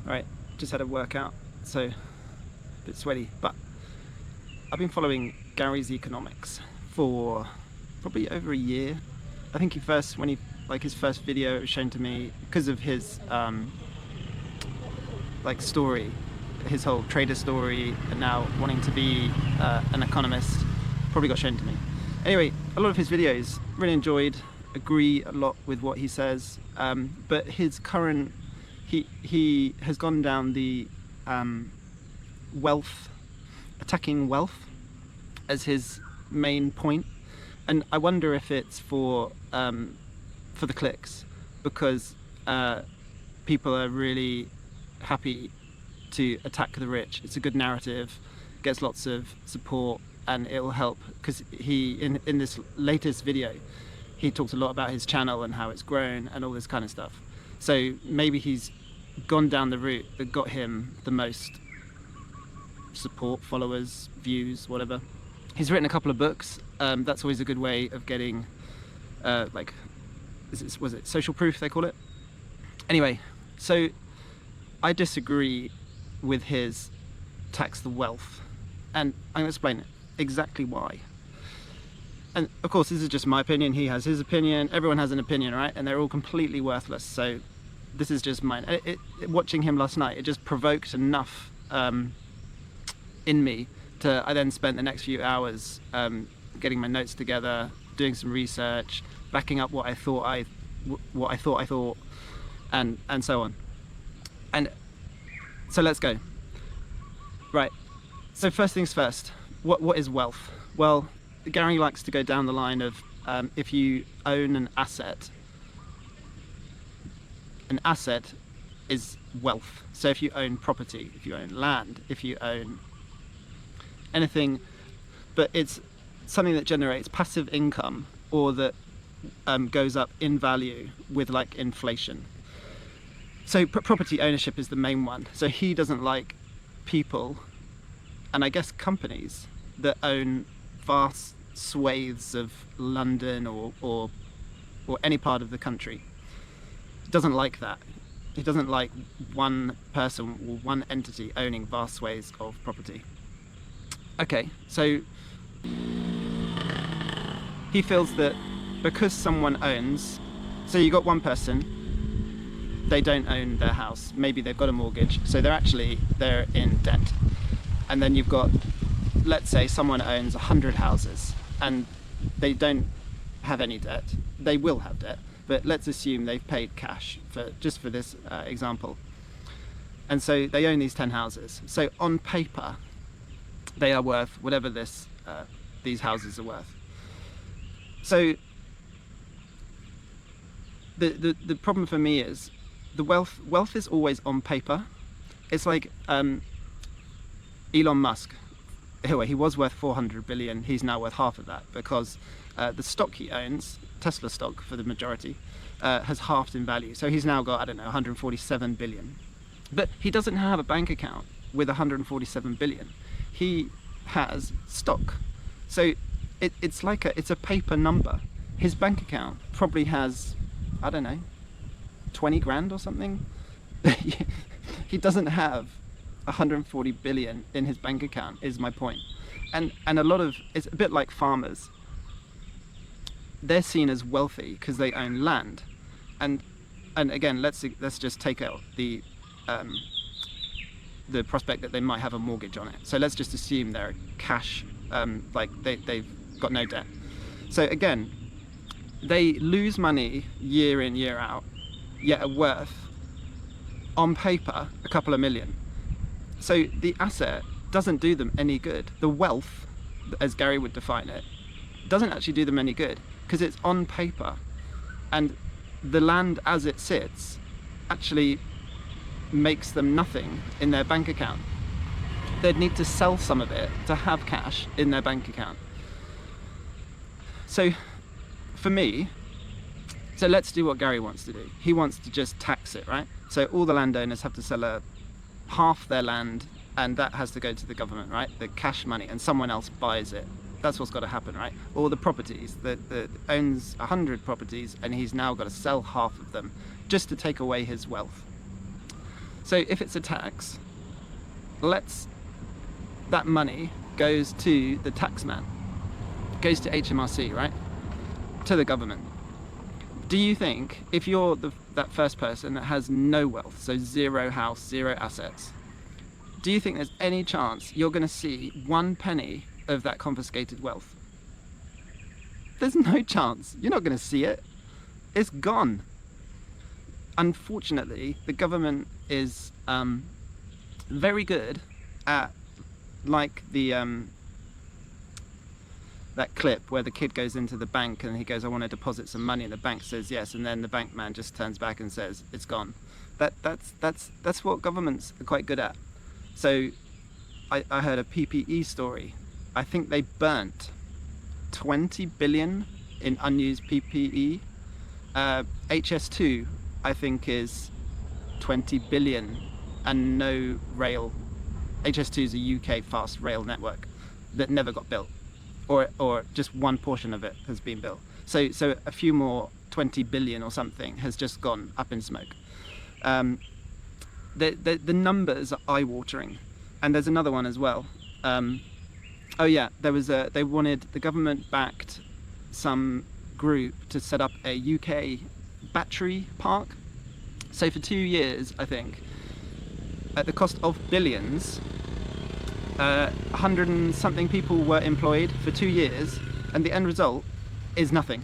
Right, just had a workout, so a bit sweaty, but I've been following Gary's economics for probably over a year. I think his first video was shown to me because of his story, his whole trader story, and now wanting to be an economist, probably got shown to me. Anyway, a lot of his videos really enjoyed, agree a lot with what he says, but his current, he has gone down the attacking wealth as his main point, and I wonder if it's for the clicks, because people are really happy to attack the rich. It's a good narrative, gets lots of support, and it will help, because he in this latest video he talked a lot about his channel and how it's grown and all this kind of stuff. So maybe he's gone down the route that got him the most support, followers, views, whatever. He's written a couple of books. That's always a good way of getting was it social proof they call it? Anyway, so I disagree with his tax the wealth, and I'm going to explain it exactly why. And of course this is just my opinion, he has his opinion, everyone has an opinion, right? And they're all completely worthless, so this is just mine. Watching him last night, it just provoked enough in me to, I then spent the next few hours getting my notes together, doing some research, backing up what I thought I thought, and so on. And so let's go. Right, so first things first, what is wealth? Well, Gary likes to go down the line of if you own an asset is wealth. So if you own property, if you own land, if you own anything, but it's something that generates passive income, or that goes up in value with like inflation. So property ownership is the main one. So he doesn't like people, and I guess companies, that own vast swathes of London or any part of the country. He doesn't like that. He doesn't like one person or one entity owning vast swathes of property. Okay, so he feels that because someone owns, so you got one person, they don't own their house, maybe they've got a mortgage, so they're in debt. And then you've got, let's say someone owns 100 houses and they don't have any debt. They will have debt, but let's assume they've paid cash just for this example. And so they own these 10 houses. So on paper, they are worth whatever these houses are worth. So the problem for me is the wealth is always on paper. It's like Elon Musk. Anyway, he was worth 400 billion. He's now worth half of that, because the stock he owns, Tesla stock for the majority, has halved in value. So he's now got, I don't know, 147 billion. But he doesn't have a bank account with 147 billion. He has stock. So it's a paper number. His bank account probably has, I don't know, 20 grand or something. He doesn't have 140 billion in his bank account, is my point. And a lot of, it's a bit like farmers. They're seen as wealthy because they own land. And again, let's just take out the prospect that they might have a mortgage on it. So let's just assume they're cash, they've got no debt. So again, they lose money year in, year out, yet are worth, on paper, a couple of million. So the asset doesn't do them any good. The wealth, as Gary would define it, doesn't actually do them any good, because it's on paper. And the land as it sits actually makes them nothing in their bank account. They'd need to sell some of it to have cash in their bank account. So for me, so let's do what Gary wants to do. He wants to just tax it, right? So all the landowners have to sell half their land, and that has to go to the government, right? The cash money, and someone else buys it. That's what's got to happen, right? Or the properties, that owns 100 properties, and he's now got to sell half of them just to take away his wealth. So if it's a tax, that money goes to the taxman, goes to HMRC, right? To the government. Do you think if you're that first person that has no wealth, so zero house, zero assets, do you think there's any chance you're going to see 1 penny of that confiscated wealth? There's no chance. You're not going to see it. It's gone. Unfortunately, the government is very good at, like that clip where the kid goes into the bank and he goes, I want to deposit some money, and the bank says yes, and then the bank man just turns back and says it's gone. That's what governments are quite good at. So I heard a PPE story. I think they burnt 20 billion in unused PPE. HS2 I think is 20 billion and no rail. HS2 is a UK fast rail network that never got built, or just one portion of it has been built. So a few more 20 billion or something has just gone up in smoke. The numbers are eye-watering. And there's another one as well. Oh yeah, the government backed some group to set up a UK battery park. So for 2 years, I think, at the cost of billions, 100 and something people were employed for 2 years, and the end result is nothing.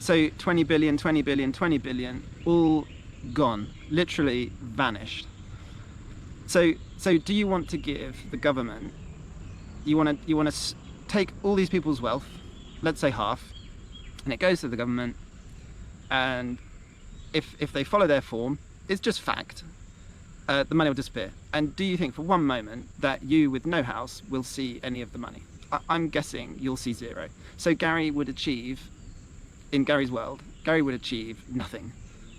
So 20 billion, 20 billion, 20 billion, all gone, literally vanished. So do you want to give the government, you want to take all these people's wealth, let's say half, and it goes to the government, and if they follow their form, it's just fact, the money will disappear. And do you think for one moment that you with no house will see any of the money? I'm guessing you'll see zero. So Gary would achieve, in Gary's world, Gary would achieve nothing.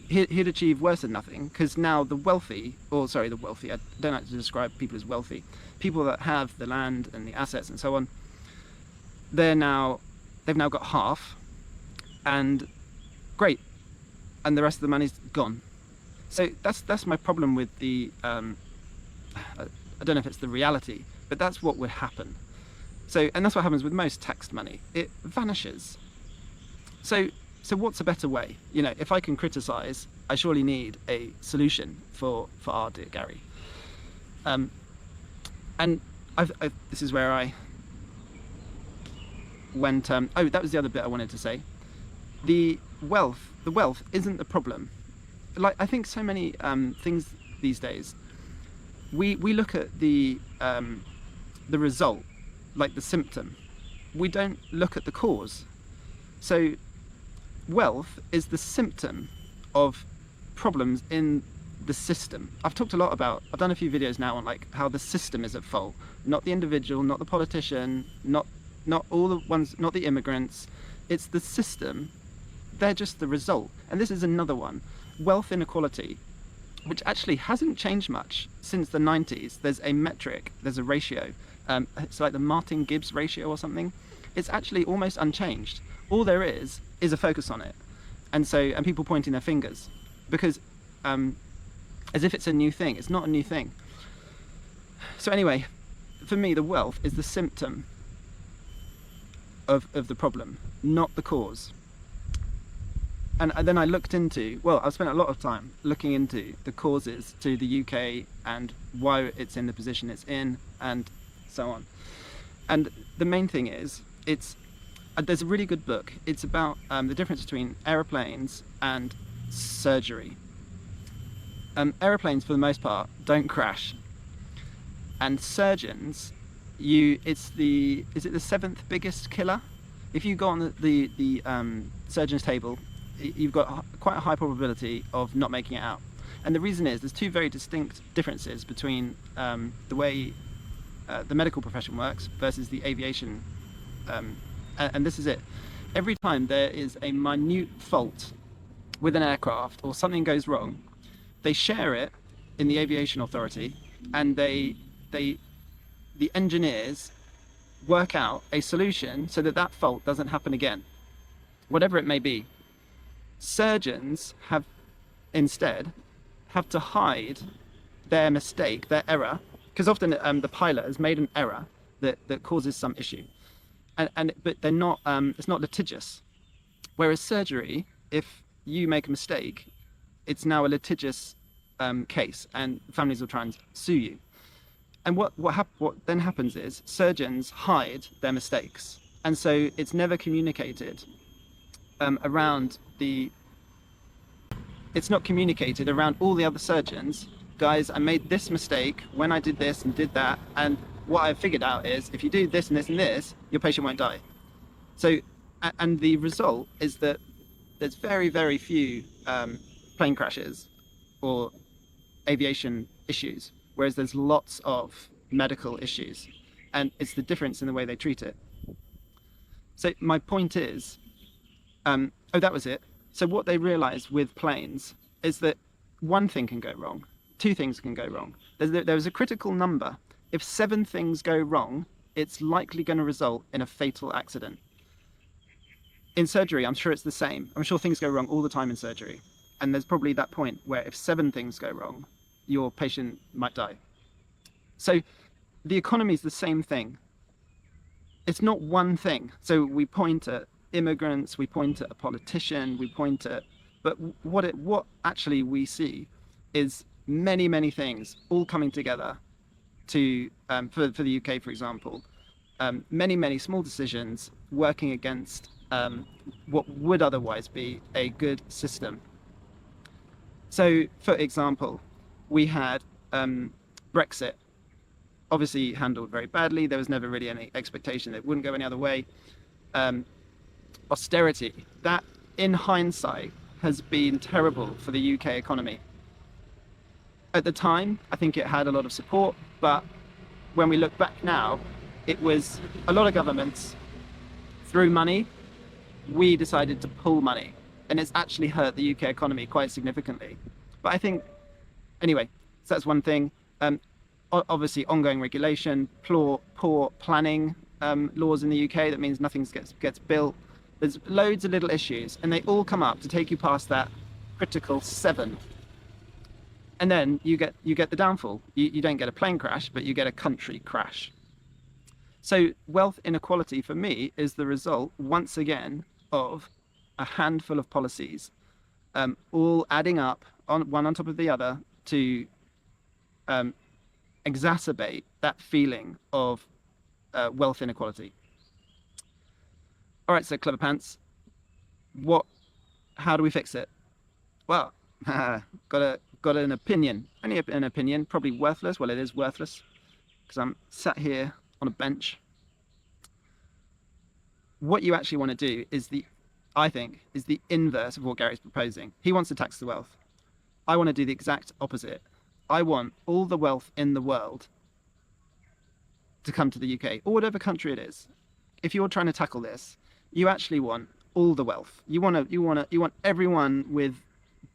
He'd achieve worse than nothing, because now the wealthy, I don't like to describe people as wealthy, people that have the land and the assets and so on, they've now got half, and great, and the rest of the money's gone. So that's my problem with the, I don't know if it's the reality, but that's what would happen. So, and that's what happens with most taxed money, it vanishes. So what's a better way? You know, if I can criticize, I surely need a solution for our dear Gary. And this is where I went, oh, that was the other bit I wanted to say. The wealth isn't the problem. Like, I think so many things these days, we look at the result, like the symptom. We don't look at the cause. So wealth is the symptom of problems in the system. I've talked a lot about, I've done a few videos now on like how the system is at fault, not the individual, not the politician, not all the ones, not the immigrants. It's the system. They're just the result. And this is another one. Wealth inequality, which actually hasn't changed much since the 90s. There's a metric, there's a ratio. It's like the Martin-Gibbs ratio or something. It's actually almost unchanged. All there is a focus on it. And people pointing their fingers. Because as if it's a new thing. It's not a new thing. So anyway, for me, the wealth is the symptom of the problem, not the cause. And then I looked into, well, I've spent a lot of time looking into the causes to the UK and why it's in the position it's in and so on. And the main thing is, there's a really good book. It's about the difference between aeroplanes and surgery. Aeroplanes, for the most part, don't crash. And surgeons, is it the 7th biggest killer? If you go on the surgeon's table, you've got quite a high probability of not making it out. And the reason is there's two very distinct differences between the way the medical profession works versus the aviation. And this is it. Every time there is a minute fault with an aircraft or something goes wrong, they share it in the aviation authority, and the engineers work out a solution so that fault doesn't happen again, whatever it may be. Surgeons have instead have to hide their mistake, their error, because often the pilot has made an error that causes some issue, but they're not. It's not litigious. Whereas surgery, if you make a mistake, it's now a litigious case, and families will try and sue you. And what then happens is surgeons hide their mistakes, and so it's never communicated around the. It's not communicated around all the other surgeons. Guys, I made this mistake when I did this and did that, and what I figured out is if you do this and this and this, your patient won't die. So, and the result is that there's very, very few plane crashes or aviation issues, whereas there's lots of medical issues, and it's the difference in the way they treat it. So my point is, oh, that was it. So what they realized with planes is that one thing can go wrong, two things can go wrong. There's a critical number. If 7 things go wrong, it's likely going to result in a fatal accident. In surgery, I'm sure it's the same. I'm sure things go wrong all the time in surgery. And there's probably that point where if 7 things go wrong, your patient might die. So the economy is the same thing. It's not one thing. So we point at immigrants, we point at a politician, we point at, but what actually we see is many, many things all coming together to, for the UK, for example, many, many small decisions working against what would otherwise be a good system. So, for example, we had Brexit, obviously handled very badly. There was never really any expectation that it wouldn't go any other way. Austerity, that in hindsight has been terrible for the UK economy. At the time, I think it had a lot of support, but when we look back now, it was a lot of governments threw money. We decided to pull money, and it's actually hurt the UK economy quite significantly. But I think, anyway, so that's one thing. Obviously, ongoing regulation, poor planning laws in the UK. That means nothing gets built. There's loads of little issues, and they all come up to take you past that critical 7. And then you get the downfall. You don't get a plane crash, but you get a country crash. So wealth inequality for me is the result, once again, of a handful of policies, all adding up one on top of the other to exacerbate that feeling of wealth inequality. All right, so Clever Pants, how do we fix it? Well, got an opinion, only an opinion, probably worthless. Well, it is worthless because I'm sat here on a bench. What you actually want to do is I think, the inverse of what Gary's proposing. He wants to tax the wealth. I want to do the exact opposite. I want all the wealth in the world to come to the UK, or whatever country it is. If you're trying to tackle this, you actually want all the wealth. You want everyone with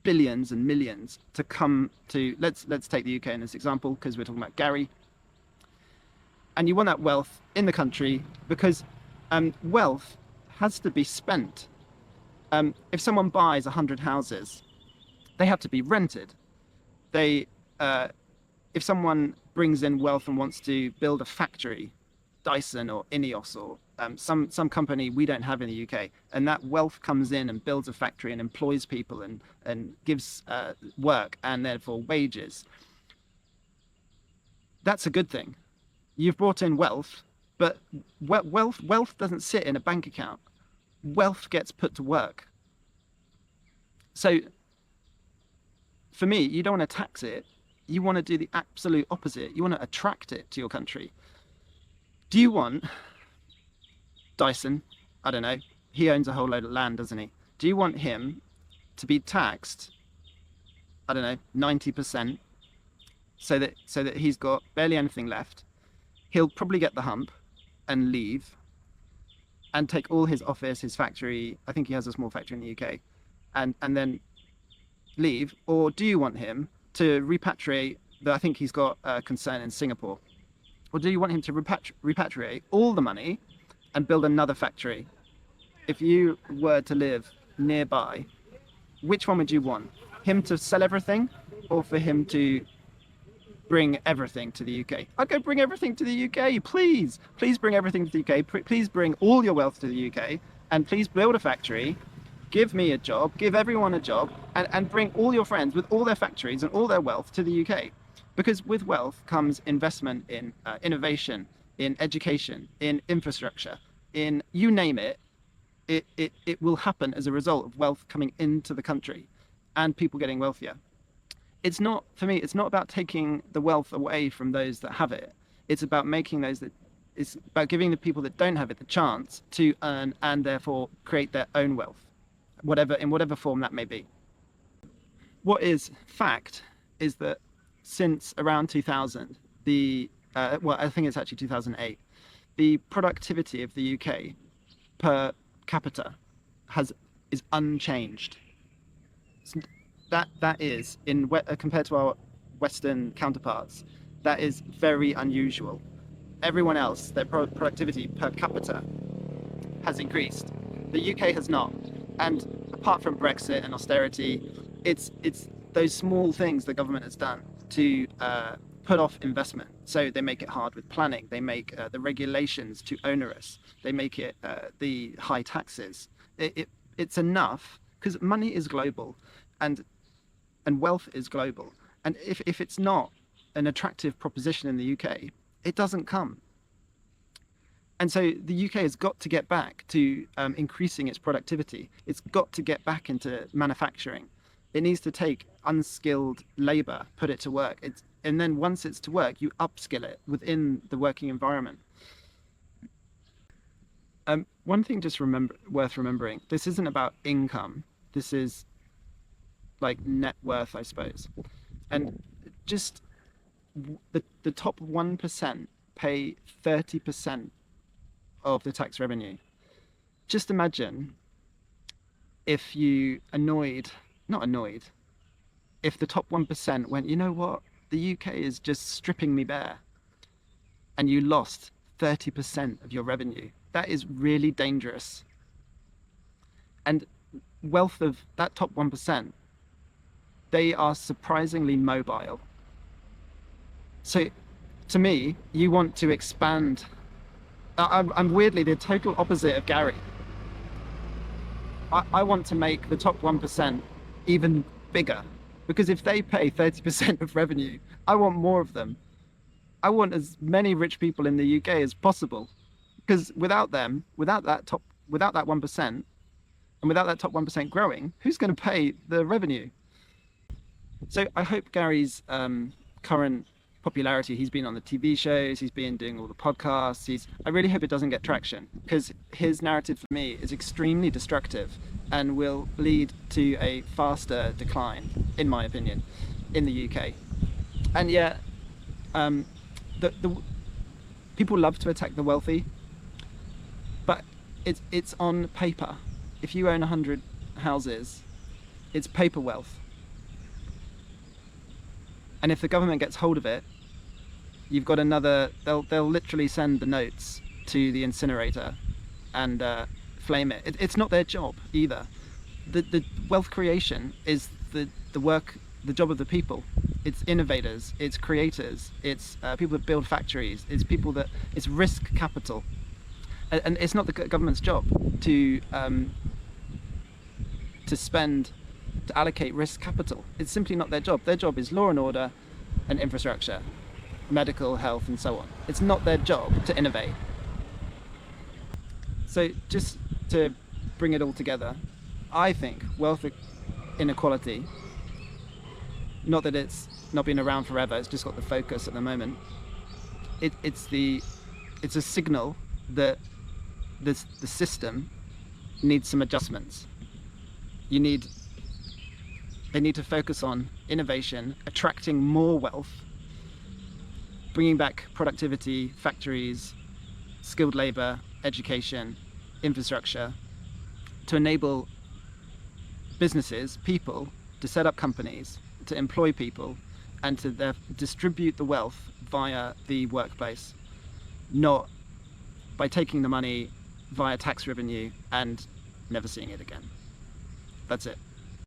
billions and millions to come to, let's take the UK in this example because we're talking about Gary. And you want that wealth in the country because wealth has to be spent. If someone buys 100 houses, they have to be rented. If someone brings in wealth and wants to build a factory, Dyson or Ineos or some company we don't have in the UK, and that wealth comes in and builds a factory and employs people and gives work and therefore wages, that's a good thing. You've brought in wealth, but wealth doesn't sit in a bank account. Wealth gets put to work. So for me, you don't want to tax it. You want to do the absolute opposite. You want to attract it to your country. Do you want Dyson, I don't know, he owns a whole load of land, doesn't he? Do you want him to be taxed, I don't know, 90%, so that he's got barely anything left? He'll probably get the hump and leave and take all his office, his factory, I think he has a small factory in the UK, and then leave? Or do you want him to repatriate, I think he's got a concern in Singapore, or do you want him to repatriate all the money and build another factory? If you were to live nearby, which one would you want? Him to sell everything, or for him to bring everything to the UK. I'd go bring everything to the UK, please. Please bring everything to the UK. Please bring all your wealth to the UK, and please build a factory, give me a job, give everyone a job, and bring all your friends with all their factories and all their wealth to the UK. Because with wealth comes investment in innovation, in education, in infrastructure, in you name it. It will happen as a result of wealth coming into the country and people getting wealthier. It's not, for me, it's not about taking the wealth away from those that have it. It's about it's about giving the people that don't have it the chance to earn and therefore create their own wealth, in whatever form that may be. What is fact is that since around 2000, well, I think it's actually 2008, the productivity of the UK per capita is unchanged. That is, compared to our Western counterparts, that is very unusual. Everyone else, their productivity per capita has increased. The UK has not. And apart from Brexit and austerity, it's those small things the government has done to put off investment. So they make it hard with planning. They make the regulations too onerous. They make it the high taxes. It's enough because money is global, and wealth is global. And if it's not an attractive proposition in the UK, it doesn't come. And so the UK has got to get back to increasing its productivity. It's got to get back into manufacturing. It needs to take unskilled labour, put it to work. And then once it's to work, you upskill it within the working environment. One thing just worth remembering, this isn't about income. This is like net worth, I suppose. And just the top 1% pay 30% of the tax revenue. Just imagine if if the top 1% went, you know what, the UK is just stripping me bare, and you lost 30% of your revenue. That is really dangerous. And wealth of that top 1%, they are surprisingly mobile. So to me, you want to expand. I'm weirdly the total opposite of Gary. I want to make the top 1% even bigger, because if they pay 30% of revenue, I want more of them. I want as many rich people in the UK as possible, because without them, without that 1%, and without that top 1% growing, who's going to pay the revenue? So I hope Gary's current popularity, he's been on the TV shows, he's been doing all the podcasts, I really hope it doesn't get traction, because his narrative for me is extremely destructive and will lead to a faster decline, in my opinion, in the UK. And yet, the people love to attack the wealthy, but it's on paper. If you own 100 houses, it's paper wealth. And if the government gets hold of it, you've got another, they'll literally send the notes to the incinerator and flame it. It's not their job either. The wealth creation is the job of the people. It's innovators, it's creators, it's people that build factories, it's risk capital. And it's not the government's job to allocate risk capital. It's simply not their job. Their job is law and order and infrastructure, medical, health, and so on. It's not their job to innovate. So just to bring it all together, I think wealth inequality, not that it's not been around forever, it's just got the focus at the moment. It's a signal that the system needs some adjustments. They need to focus on innovation, attracting more wealth, bringing back productivity, factories, skilled labor, education, infrastructure, to enable businesses, people, to set up companies, to employ people, and to distribute the wealth via the workplace, not by taking the money via tax revenue and never seeing it again. That's it.